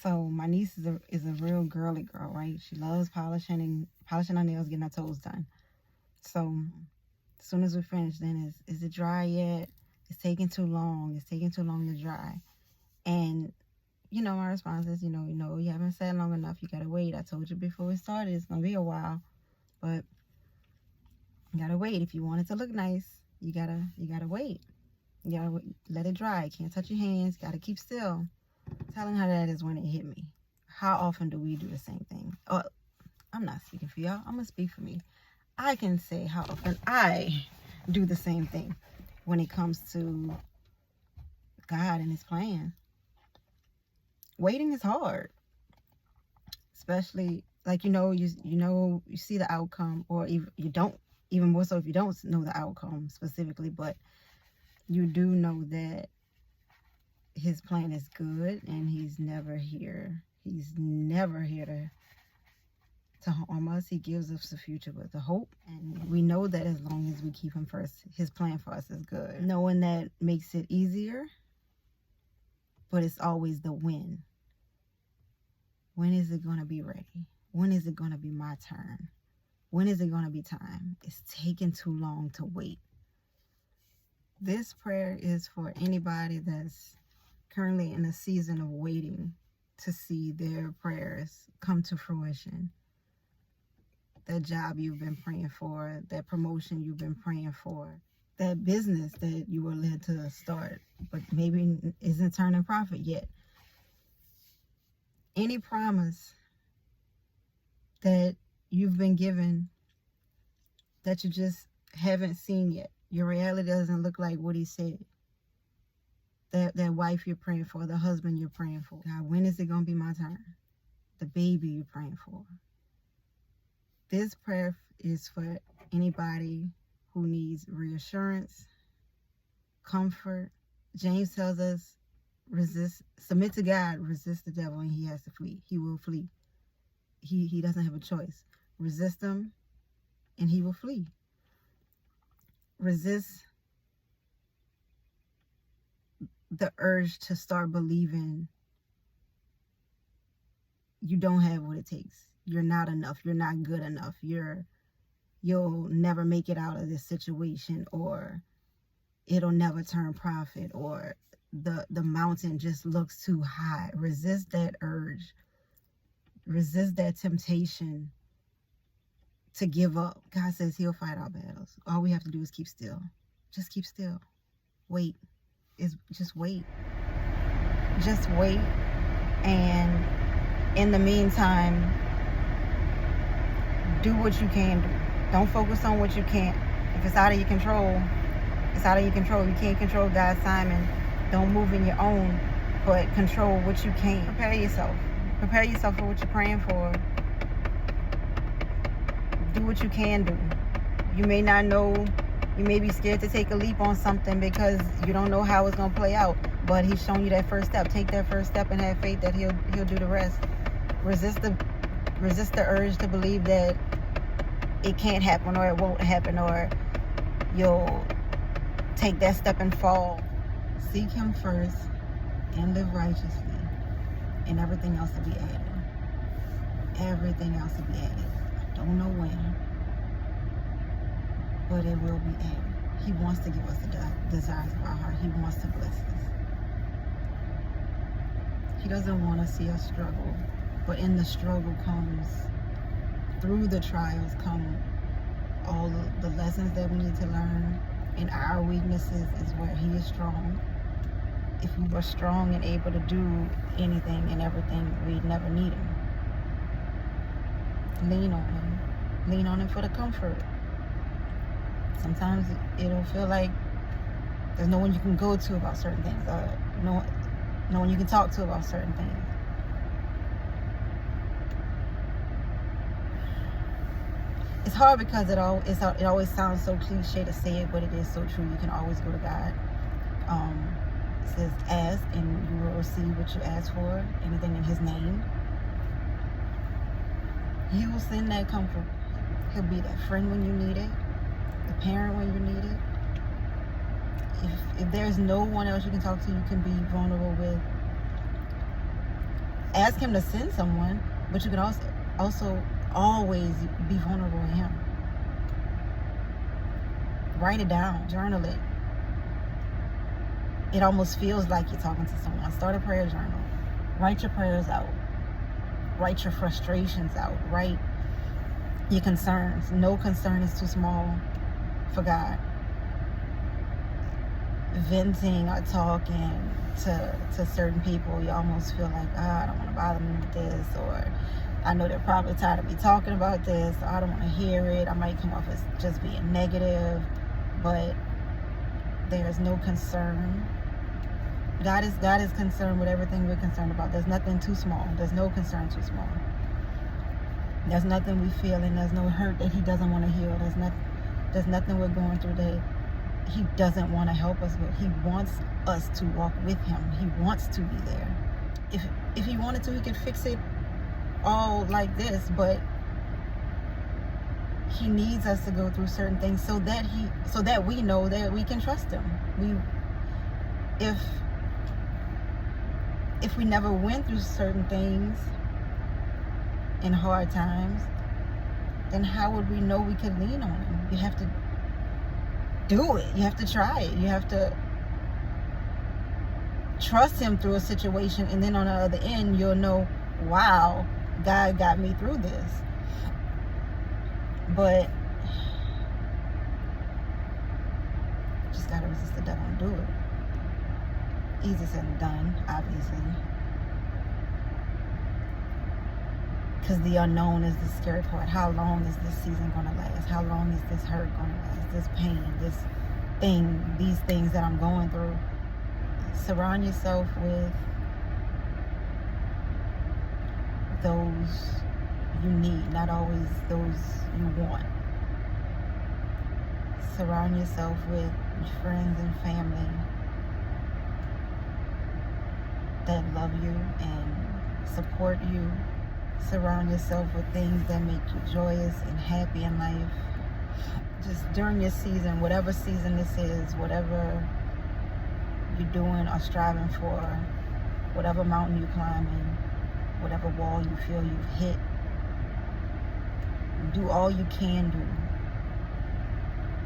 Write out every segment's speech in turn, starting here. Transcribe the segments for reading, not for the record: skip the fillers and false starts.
So my niece is a real girly girl, right? She loves polishing her nails, getting her toes done. So as soon as we finish, then is it dry yet? It's taking too long. It's taking too long to dry. And my response is, you haven't sat long enough. You gotta wait. I told you before we started, it's gonna be a while, but you gotta wait. If you want it to look nice, you gotta wait. You gotta let it dry. You can't touch your hands. Gotta keep still. Telling her that is when it hit me. How often do we do the same thing? Oh, I'm not speaking for y'all. I'm gonna speak for me. I can say how often I do the same thing when it comes to God and His plan. Waiting is hard, especially like you see the outcome, or even you don't. Even more so if you don't know the outcome specifically, but you do know that His plan is good, and He's never here. He's never here to harm us. He gives us the future with the hope, and we know that as long as we keep Him first, His plan for us is good. Knowing that makes it easier, but it's always the when. When is it going to be ready? When is it going to be my turn? When is it going to be time? It's taking too long to wait. This prayer is for anybody that's currently in a season of waiting to see their prayers come to fruition. That job you've been praying for, that promotion you've been praying for, that business that you were led to start, but maybe isn't turning profit yet. Any promise that you've been given that you just haven't seen yet. Your reality doesn't look like what He said. That wife you're praying for, the husband you're praying for. God, when is it going to be my turn? The baby you're praying for. This prayer is for anybody who needs reassurance, comfort. James tells us, submit to God, resist the devil, and he has to flee. He will flee. He doesn't have a choice. Resist him, and he will flee. Resist the urge to start believing you don't have what it takes. You're not enough. You're not good enough. You'll never make it out of this situation, or it'll never turn profit, or the mountain just looks too high. Resist that urge. Resist that temptation to give up. God says He'll fight our battles. All we have to do is keep still. Just keep still. Wait. Just wait. Just wait. And in the meantime, do what you can do. Don't focus on what you can't. If it's out of your control, it's out of your control. You can't control God's timing. Don't move in your own, but control what you can. Prepare yourself. Prepare yourself for what you're praying for. Do what you can do. You may not know. You may be scared to take a leap on something because you don't know how it's going to play out. But He's shown you that first step. Take that first step and have faith that He'll do the rest. Resist the urge to believe that it can't happen, or it won't happen, or you'll take that step and fall. Seek Him first and live righteously, and everything else will be added. Everything else will be added. I don't know when, but it will be added. He wants to give us the desires of our heart. He wants to bless us. He doesn't want to see us struggle, but in the struggle through the trials come all the lessons that we need to learn. In our weaknesses is where He is strong. If we were strong and able to do anything and everything, we'd never need Him. Lean on Him. Lean on Him for the comfort. Sometimes it'll feel like there's no one you can go to about certain things, or no one you can talk to about certain things. It's hard because it always sounds so cliche to say it, but it is so true. You can always go to God. It says, ask and you will receive what you ask for, anything in His name. He will send that comfort. He'll be that friend when you need it, the parent when you need it. If there's no one else you can talk to, you can be vulnerable with, ask him to send someone, but you can also always be vulnerable in him. Write it down, journal it. It almost feels like you're talking to someone. Start a prayer journal. Write your prayers out. Write your frustrations out. Write your concerns. No concern is too small for God. Venting or talking to certain people, you almost feel like, I don't want to bother them with this, or I know they're probably tired of me talking about this, so I don't want to hear it. I might come off as just being negative, but there is no concern. God is concerned with everything we're concerned about. There's nothing too small. There's no concern too small. There's nothing we feel, and there's no hurt that he doesn't want to heal. There's nothing we're going through that he doesn't want to help us with. He wants us to walk with him. He wants to be there. If he wanted to, he could fix it all like this, but he needs us to go through certain things so that we know that we can trust him. If we never went through certain things in hard times, then how would we know we could lean on him? You have to do it. You have to try it. You have to trust him through a situation, and then on the other end, you'll know, wow, God got me through this. But just gotta resist the devil and do it. Easy said and done, obviously. Because the unknown is the scary part. How long is this season going to last? How long is this hurt going to last? This pain, this thing, these things that I'm going through. Surround yourself with those you need, not always those you want. Surround yourself with friends and family that love you and support you. Surround yourself with things that make you joyous and happy in life. Just during your season, whatever season this is, whatever you're doing or striving for, whatever mountain you're climbing, whatever wall you feel you've hit, do all you can do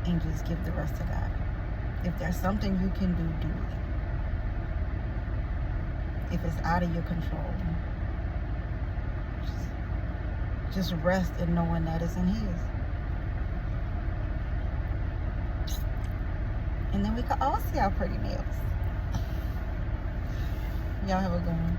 and just give the rest to God. If there's something you can do, do it. If it's out of your control, just rest in knowing that it's in his. And then we can all see our pretty nails. Y'all have a good one.